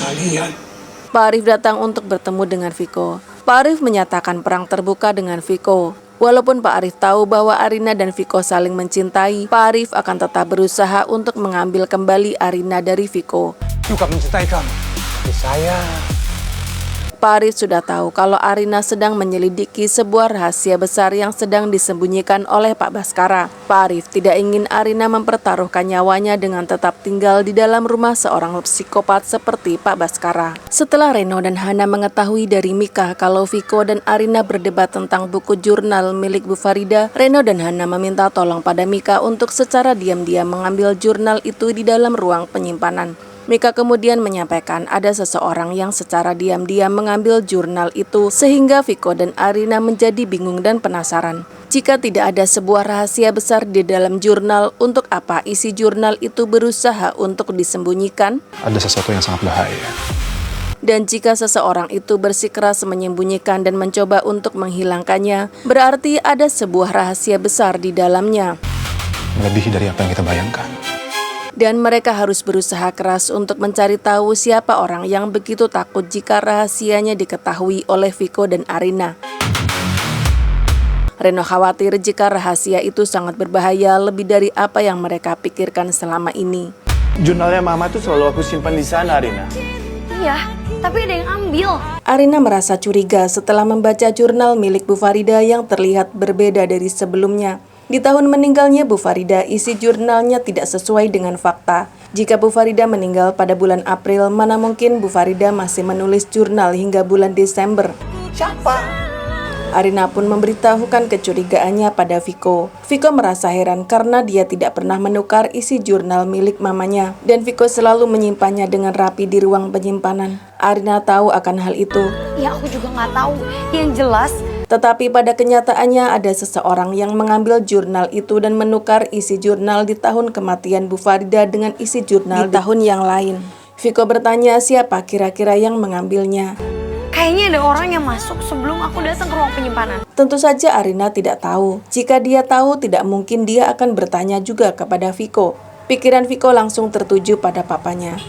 kalian. Pak Arif datang untuk bertemu dengan Viko. Pak Arif menyatakan perang terbuka dengan Viko. Walaupun Pak Arif tahu bahwa Arina dan Viko saling mencintai, Pak Arif akan tetap berusaha untuk mengambil kembali Arina dari Viko. Juga mencintai kamu. Tapi saya... Pak Arif sudah tahu kalau Arina sedang menyelidiki sebuah rahasia besar yang sedang disembunyikan oleh Pak Baskara. Pak Arif tidak ingin Arina mempertaruhkan nyawanya dengan tetap tinggal di dalam rumah seorang psikopat seperti Pak Baskara. Setelah Reno dan Hana mengetahui dari Mika kalau Viko dan Arina berdebat tentang buku jurnal milik Bu Farida, Reno dan Hana meminta tolong pada Mika untuk secara diam-diam mengambil jurnal itu di dalam ruang penyimpanan. Mika kemudian menyampaikan ada seseorang yang secara diam-diam mengambil jurnal itu sehingga Viko dan Arina menjadi bingung dan penasaran. Jika tidak ada sebuah rahasia besar di dalam jurnal, untuk apa isi jurnal itu berusaha untuk disembunyikan? Ada sesuatu yang sangat bahaya. Dan jika seseorang itu bersikeras menyembunyikan dan mencoba untuk menghilangkannya, berarti ada sebuah rahasia besar di dalamnya. Melebihi dari apa yang kita bayangkan. Dan mereka harus berusaha keras untuk mencari tahu siapa orang yang begitu takut jika rahasianya diketahui oleh Viko dan Arina. Reno khawatir jika rahasia itu sangat berbahaya lebih dari apa yang mereka pikirkan selama ini. Jurnalnya Mama tuh selalu aku simpan di sana, Arina. Iya, tapi ada yang ambil. Arina merasa curiga setelah membaca jurnal milik Bu Farida yang terlihat berbeda dari sebelumnya. Di tahun meninggalnya Bu Farida, isi jurnalnya tidak sesuai dengan fakta. Jika Bu Farida meninggal pada bulan April, mana mungkin Bu Farida masih menulis jurnal hingga bulan Desember? Siapa? Arina pun memberitahukan kecurigaannya pada Viko. Viko merasa heran karena dia tidak pernah menukar isi jurnal milik mamanya. Dan Viko selalu menyimpannya dengan rapi di ruang penyimpanan. Arina tahu akan hal itu. Ya aku juga nggak tahu. Yang jelas... Tetapi pada kenyataannya ada seseorang yang mengambil jurnal itu dan menukar isi jurnal di tahun kematian Bu Farida dengan isi jurnal di tahun yang lain. Viko bertanya siapa kira-kira yang mengambilnya. Kayaknya ada orang yang masuk sebelum aku datang ke ruang penyimpanan. Tentu saja Arina tidak tahu. Jika dia tahu, tidak mungkin dia akan bertanya juga kepada Viko. Pikiran Viko langsung tertuju pada papanya.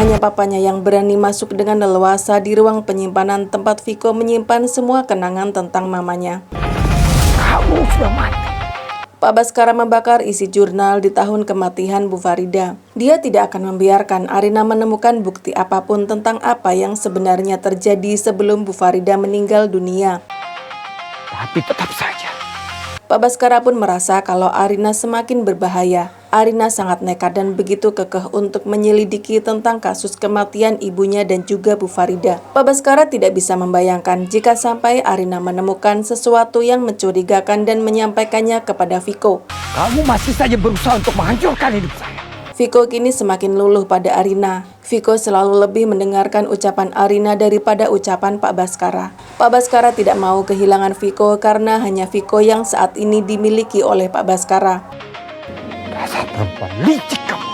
Hanya papanya yang berani masuk dengan leluasa di ruang penyimpanan tempat Viko menyimpan semua kenangan tentang mamanya. Kamu sudah mati. Pak Baskara membakar isi jurnal di tahun kematian Bu Farida. Dia tidak akan membiarkan Arina menemukan bukti apapun tentang apa yang sebenarnya terjadi sebelum Bu Farida meninggal dunia. Tapi tetap saja. Pak Baskara pun merasa kalau Arina semakin berbahaya. Arina sangat nekat dan begitu kekeh untuk menyelidiki tentang kasus kematian ibunya dan juga Bu Farida. Pak Baskara tidak bisa membayangkan jika sampai Arina menemukan sesuatu yang mencurigakan dan menyampaikannya kepada Viko. Kamu masih saja berusaha untuk menghancurkan hidup saya. Viko kini semakin luluh pada Arina. Viko selalu lebih mendengarkan ucapan Arina daripada ucapan Pak Baskara. Pak Baskara tidak mau kehilangan Viko karena hanya Viko yang saat ini dimiliki oleh Pak Baskara. Dasar perempuan licik kamu.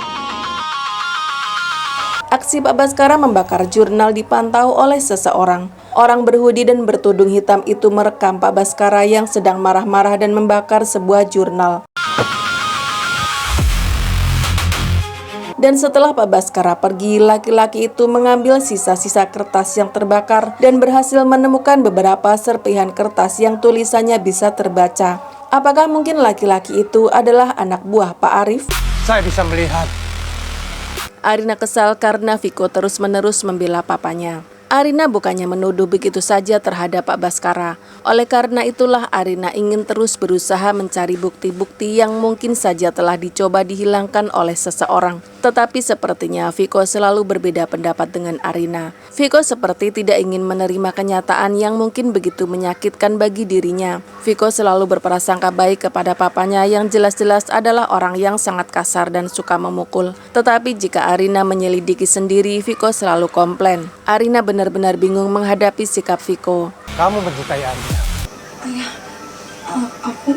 Aksi Pak Baskara membakar jurnal dipantau oleh seseorang. Orang berhoodie dan bertudung hitam itu merekam Pak Baskara yang sedang marah-marah dan membakar sebuah jurnal. Dan setelah Pak Baskara pergi, laki-laki itu mengambil sisa-sisa kertas yang terbakar dan berhasil menemukan beberapa serpihan kertas yang tulisannya bisa terbaca. Apakah mungkin laki-laki itu adalah anak buah Pak Arif? Saya bisa melihat. Arina kesal karena Viko terus-menerus membela papanya. Arina bukannya menuduh begitu saja terhadap Pak Baskara. Oleh karena itulah Arina ingin terus berusaha mencari bukti-bukti yang mungkin saja telah dicoba dihilangkan oleh seseorang. Tetapi sepertinya Viko selalu berbeda pendapat dengan Arina. Viko seperti tidak ingin menerima kenyataan yang mungkin begitu menyakitkan bagi dirinya. Viko selalu berprasangka baik kepada papanya yang jelas-jelas adalah orang yang sangat kasar dan suka memukul. Tetapi jika Arina menyelidiki sendiri, Viko selalu komplain. Arina benar-benar bingung menghadapi sikap Viko. Kamu mencintai Arina. Ayah, aku